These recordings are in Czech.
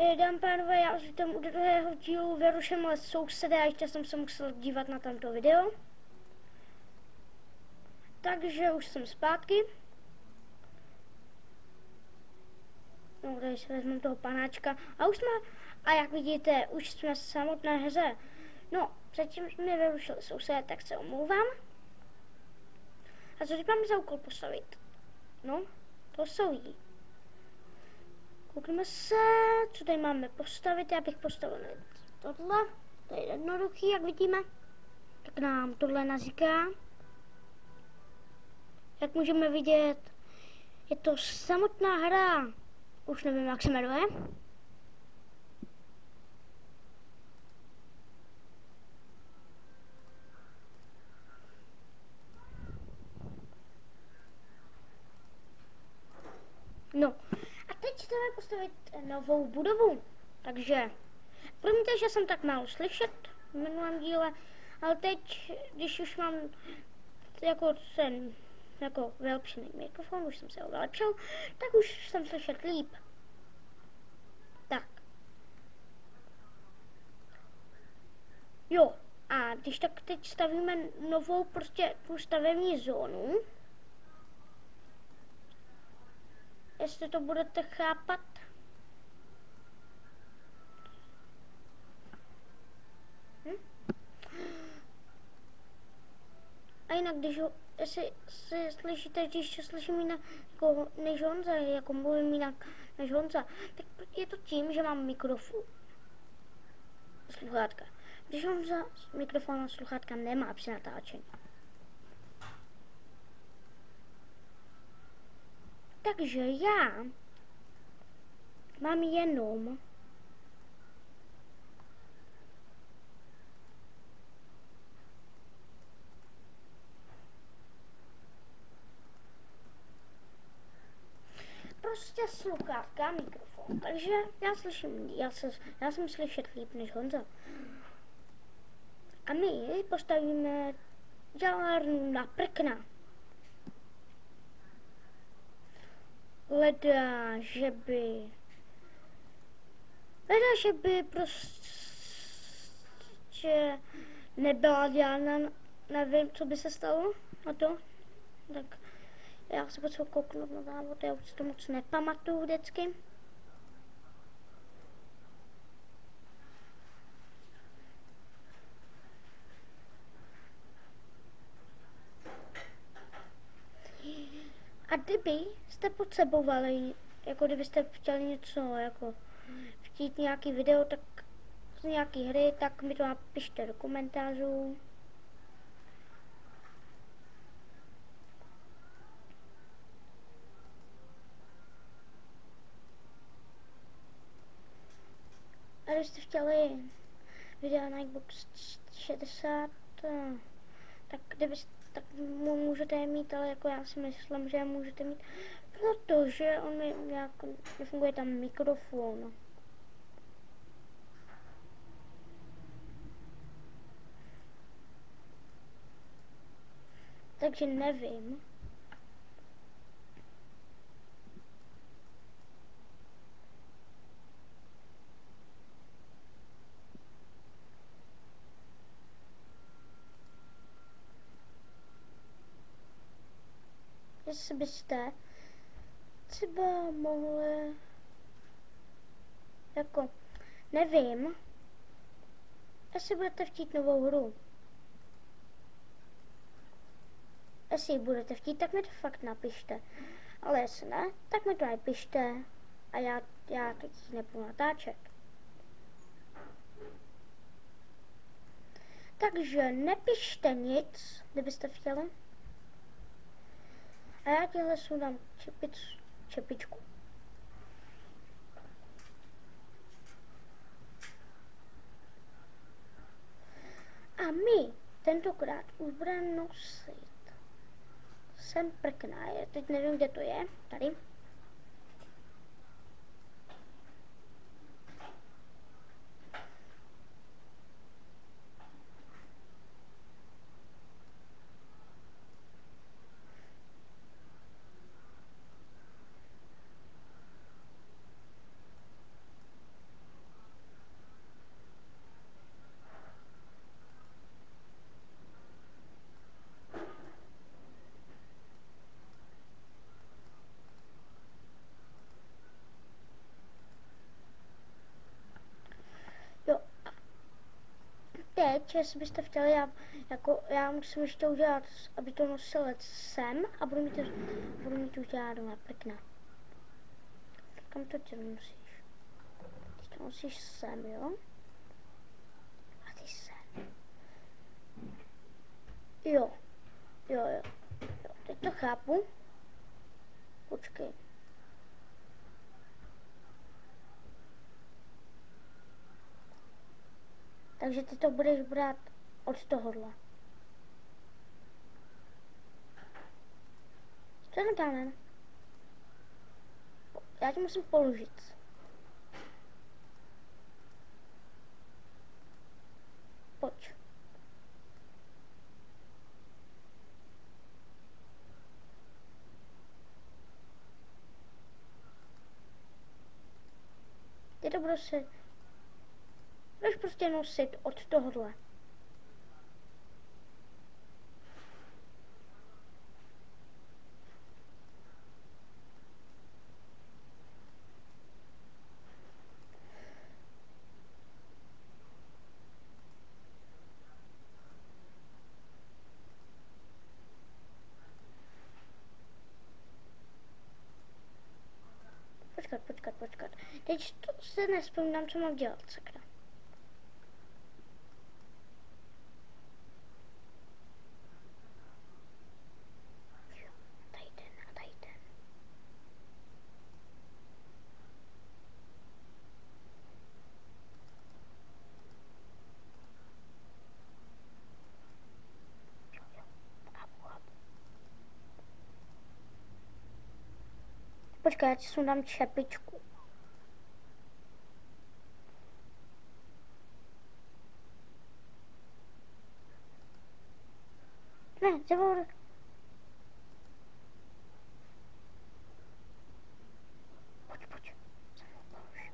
Dámy pánové, já už vítám u druhého dílu Vyruším les souseda, ještě jsem se musel dívat na tamto video. Takže už jsem zpátky. No, tady si vezmeme toho panáčka. A jak vidíte, už jsme v samotné hře. No, předtím jsme vyrušili souseda, tak se omlouvám. A co teď máme za úkol postavit? No, to jsou jí. Koukneme se, co tady máme postavit. Já bych postavil tohle. To je jednoduchý, jak vidíme. Tak nám tohle nazíká. Jak můžeme vidět, je to samotná hra. Už nevím, jak se jmenuje. No, a teď chceme postavit novou budovu. Takže, promiňte, že jsem tak málo slyšet v minulém díle, ale teď, když už mám jako ten vylepšený mikrofon, už jsem se ho vylepšil, tak už jsem slyšet líp. Tak. Jo, a když tak teď stavíme novou prostě tu stavební zónu. Jestli to budete chápat. A jinak, jestli slyšíte, když slyším jinak jako než Honza, jako mluvím jinak než Honza, tak je to tím, že mám mikrofon. Sluchátka. Když Honza mikrofon a sluchátka nemá při natáčení. Takže já mám jenom prostě sluchátka a mikrofon. Takže já slyším, já jsem slyšet líp než Honza. A my postavíme dělárnu na prkna. Leda, že by prostě nebyla dělárna, nevím, co by se stalo na to. Tak já se potřebuji kouknout na závod, já už to moc nepamatuju vždycky. A kdybyste potřebovali, jako kdybyste chtěli něco, jako chtít nějaký video, tak z nějaký hry, tak mi to napište do komentářů. A kdybyste chtěli videa na Xbox 60, tak tak můžete je mít, ale jako já si myslím, že je můžete mít, protože on mi nějak nefunguje tam mikrofon. Takže nevím. Jestli byste třeba mohli, jako, nevím, jestli budete chtít novou hru. Jestli ji budete chtít, tak mi to fakt napište. Ale jestli ne, tak mi to napište a já teď nebudu natáčet. Takže nepište nic, kdybyste chtěli. A já těhle sundám čepičku. A my tentokrát už budeme nosit sem prkna. Teď nevím, kde to je. Tady. posluchači, jestli byste chtěli, já musím ještě udělat, aby to nosil sem a budu mít už dělat pěkně. Kam to ty nosíš? Ty to nosíš sem, jo? A ty sem. Jo, teď to chápu. Počkej. Takže ty to budeš brát od tohohle. Co je ten kámen? Já ti musím položit. Pojď. Ty to budeš prostě nosit od tohohle. Počkat. Teď to se nespomínám, co mám dělat, sakra. Tady ten. Počkej, já ti sundám čepičku. Ne, zabor. Pojď. Polož.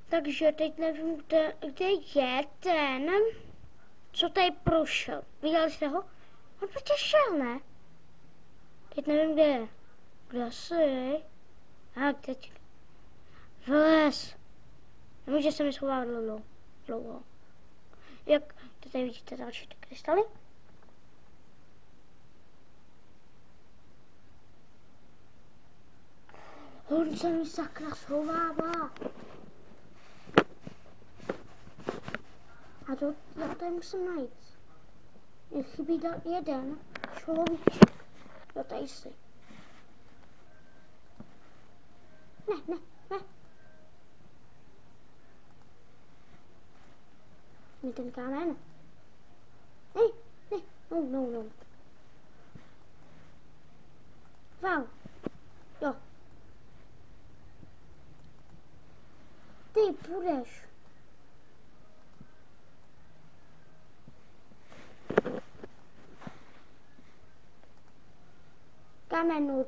Takže teď nevím, kde je ten, co tady prošel. Viděli jste ho? On prostě šel, ne? Teď nevím, kde je. Kde asi? A teď. Vles. Nemůže se mi schovat dlouho. Jak to tady vidíte další ty krystaly? On se mi sakra schovává. A to já tady musím najít. Mě chybí jeden človíček. Jo, tady jsi. Ne. Mi ten kámen. Ne. No. Wow. Jo. Ty půjdeš. Kamen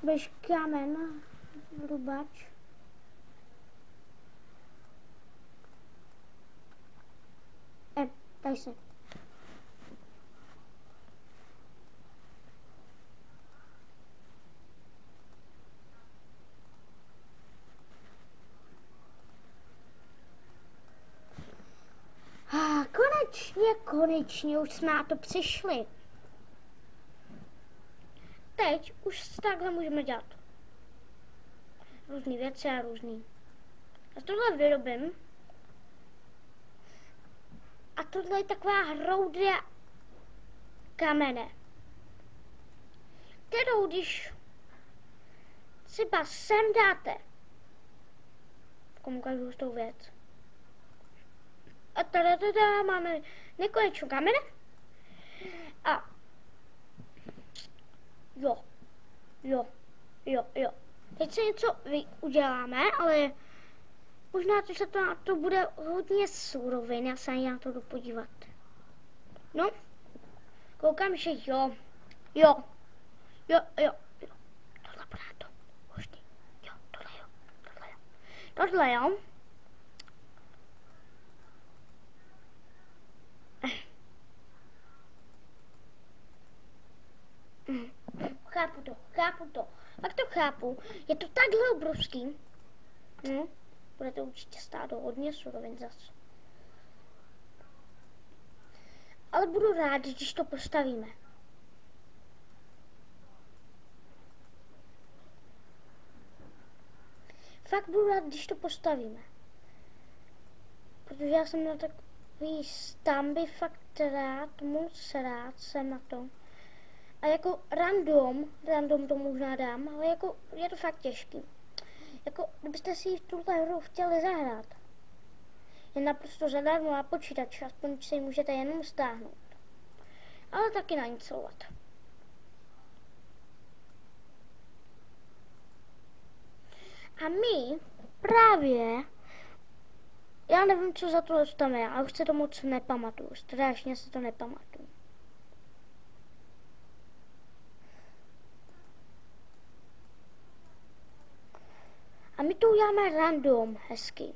bez kamen, rubač. Tady se. Konečně, už jsme na to přišli. teď už takhle můžeme dělat různé věci a různý. A tohle vyrobím. A tohle je taková hroudě kamene, kterou když třeba sem dáte, ukážu tou věc. A tady máme nekonečno kamene. A jo. Teď se něco uděláme, ale možná to bude hodně surovin, já se ani na to jdu podívat. No, koukám, že jo. Tohle bude to, možný. Jo, tohle jo. Chápu to. Tak to chápu. Je to takhle obrovský. Bude to určitě stát hodně surovin zas. Ale budu rád, když to postavíme. Fakt budu rád, když to postavíme. Protože já jsem na takový stavby fakt rád, moc rád jsem na to. A jako random to možná dám, ale jako je to fakt těžký. Jako kdybyste si tuhle hru chtěli zahrát, je naprosto zadarmo na počítač, aspoň si ji můžete jenom stáhnout. Ale taky nainstalovat. A my právě, já nevím, co za tohle tam je, ale už se to moc nepamatuju, strašně se to nepamatuju. A my to uděláme random hezky.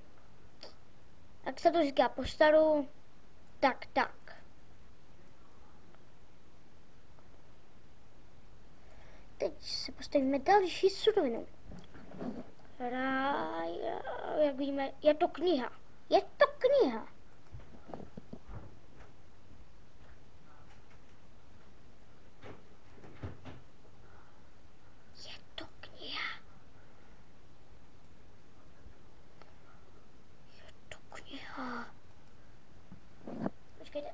Jak se to říká po staru, tak. Teď se postavíme další surovinu. Jak víme, je to kniha. Je to kniha. Počkejte.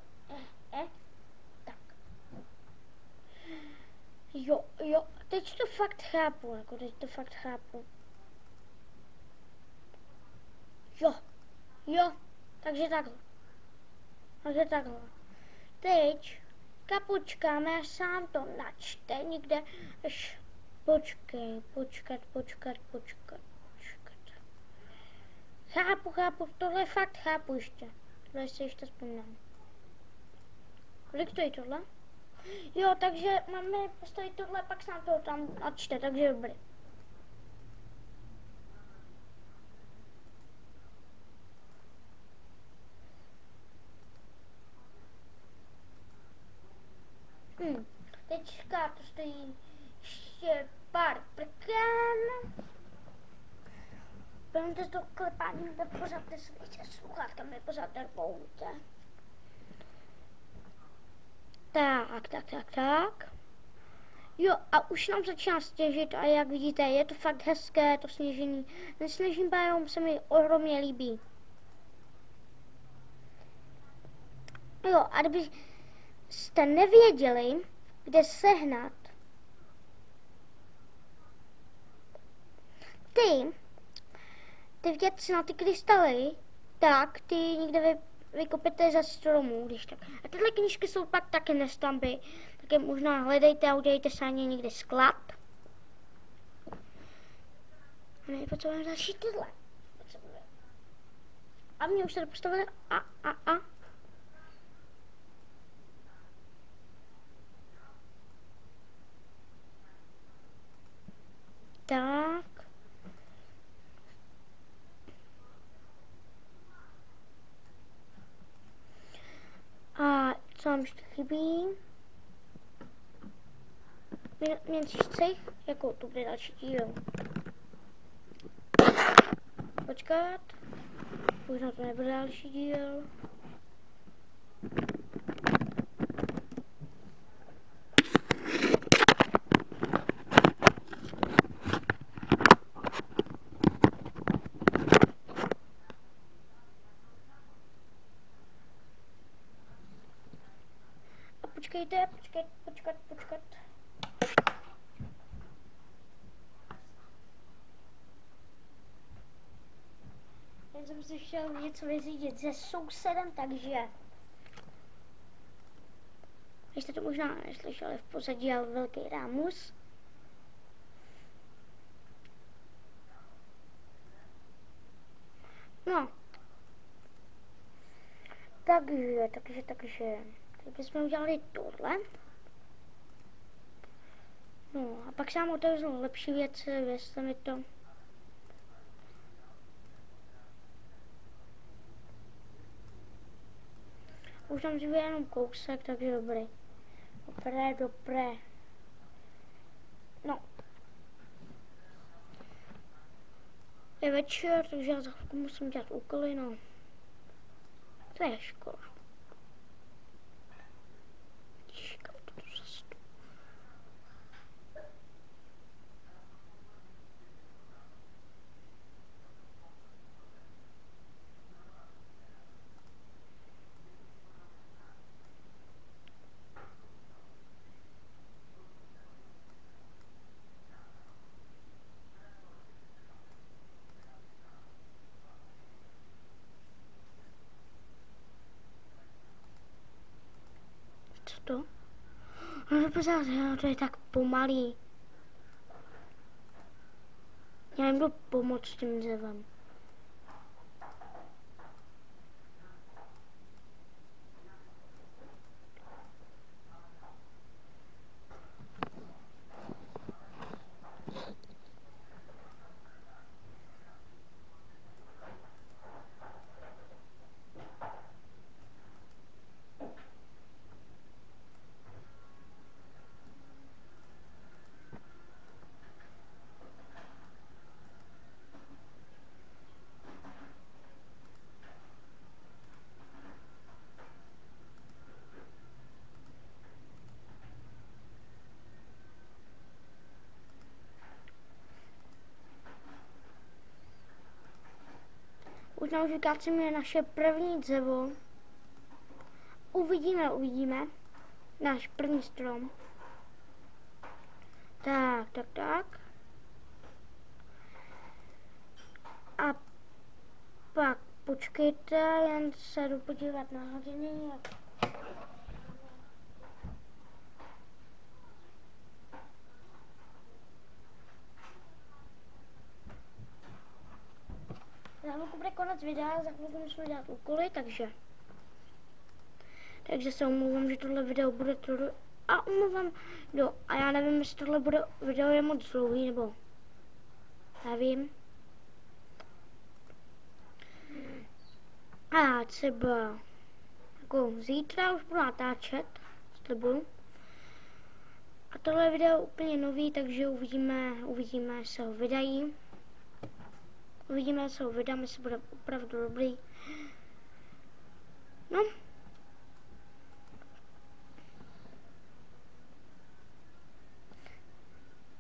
Tak. Jo. Teď to fakt chápu. Jo. Takže takhle. Teď počkáme, až sám to načte někde. Počkat. Chápu, tohle fakt chápu ještě. Tohle si ještě vzpomínám. Kolik stojí tohle? Jo, takže máme postavit tohle, pak se nám to tam načte, takže dobrý. Teďka to stojí ještě pár prken. Promiňte to klepání, pořád neslyšíte sluchátka, mě pořád nervoute. Tak. Jo, a už nám začíná sněžit a jak vidíte, je to fakt hezké, to sněžení. Ten sněžný biom se mi ohromně líbí. Jo, a kdybyste nevěděli, kde sehnat ty věci na ty krystaly, tak ty někde vykopete ze stromů, když tak. A tyhle knížky jsou pak také nestamby, tak je možná hledejte a udělejte se ani někde sklad. A my potřebujeme další tyhle. A mě už se to postavili a. Tak. A co nám ještě chybí? Menší cech, jako tu bude další díl. Počkat. Už na to nebude další díl. počkejte. Já jsem si chtěl něco vyřídit se sousedem, takže... Vy jste to možná neslyšeli v pozadí, ale velký rámus. No. Takže. Tak bychom udělali tohle. No a pak se vám otevřou lepší věci, věřte mi to. Už tam zbývá jenom kousek, takže dobrý. Dobré. No. Je večer, takže já za chvilku musím dělat úkoly, no. To je škola. Kam to tu cestu? Co to? No pořád, to je tak pomalý. Já jim jdu pomoct tím dřevem. Už nám vykácíme naše první dřevo. Uvidíme. Náš první strom. Tak. A pak počkejte, jen se jdu podívat na hodiny. Za chvilku bude konec videa, za chvilku musíme dělat úkoly, takže se omlouvám, že tohle video bude a já nevím, jestli tohle video je moc dlouhý, nebo nevím. A třeba jako zítra už budu natáčet, slibuju. A tohle video je úplně nový, takže uvidíme, jestli se ho vydají. Uvidíme, jestli ho vydáme, jestli bude opravdu dobrý. No.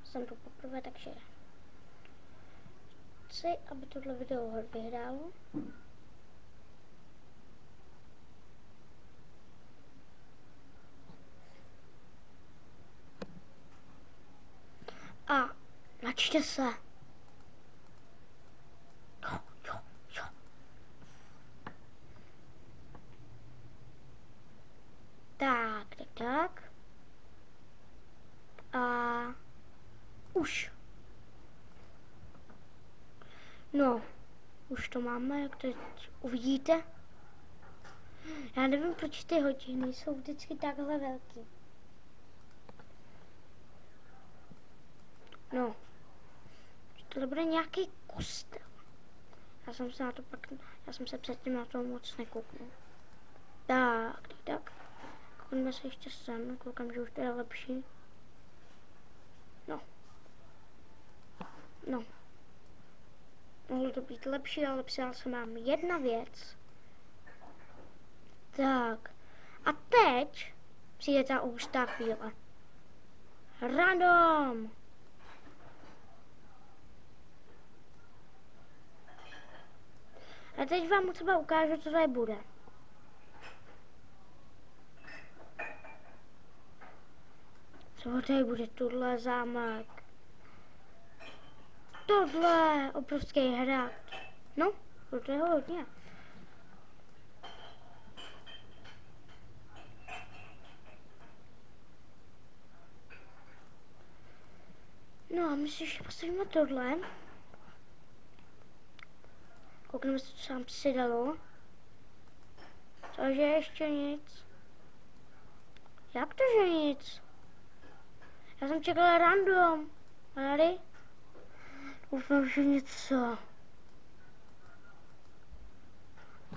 Jsem tu poprvé, takže chci, aby tohle video vyhrálo. A načte se. Jo. Tak. A už. No, už to máme, jak teď uvidíte. Já nevím, proč ty hodiny jsou vždycky takhle velký. No, tohle bude nějaký kostel. Já jsem se předtím na to moc nekouknul. Tak. Koukneme se ještě sem, koukám, že už to je lepší. No. Mohlo to být lepší, ale psal jsem vám jedna věc. Tak. A teď přijde ta ústá chvíle. Random! A teď vám třeba ukážu, co tady bude. Co tady bude tohle zámek? Tohle obrovský hrad. No, to je hodně. No a myslíš, že postavíme tohle? Koukneme se, co tam přidalo. Takže ještě nic. Jak to, že nic? Já jsem čekala random. A tady? Doufám, že něco.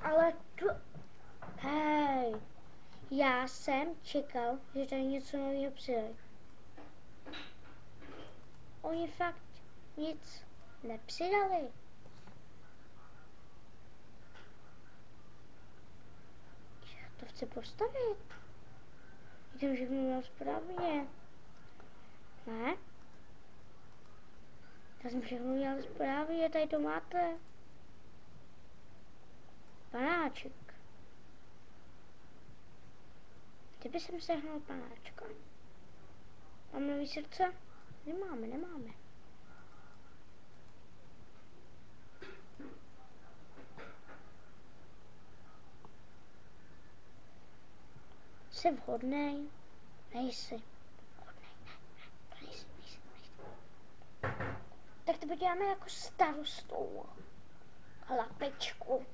Ale tu... Hej. Já jsem čekal, že tady něco nového přidají. Oni fakt nic nepřidali. Já to chci postavit. Vidím, že všechno správně. Ne? Já jsem všechno udělal správně, tady to máte. Panáček. Kdyby jsem sehnal panáčka. Mám nový srdce? Nemáme. Jsi vhodnej? Nejsi. Vhodnej, ne, nejsi. Tak to děláme jako starostou. Chlapečku.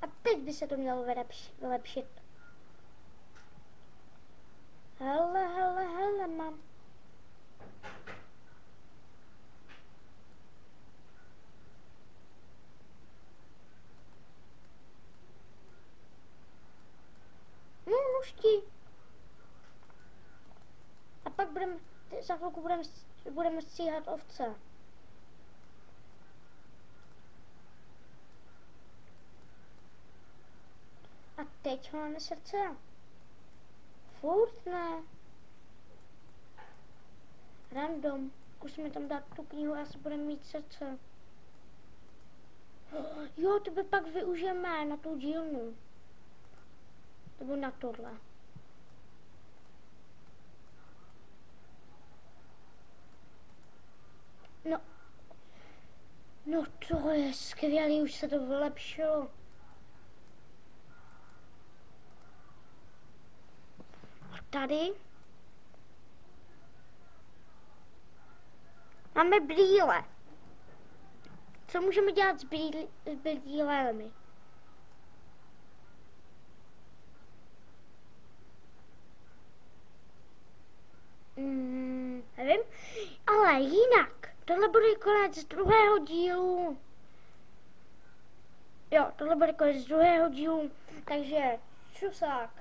A teď by se to mělo vylepšit. Hele, mám. Nůžky. A pak za chvilku budeme stříhat ovce. A teď máme srdce. Furt ne. Random. Zkusíme tam dát tu knihu a asi budeme mít srdce. Jo, to by pak využijeme na tu dílnu. Nebo na tohle. No to je skvělý, už se to vylepšilo. A tady máme brýle. Co můžeme dělat s brýlemi? Nevím, ale jinak, tohle bude konec druhého dílu. Jo, tohle bude konec druhého dílu, takže čusák.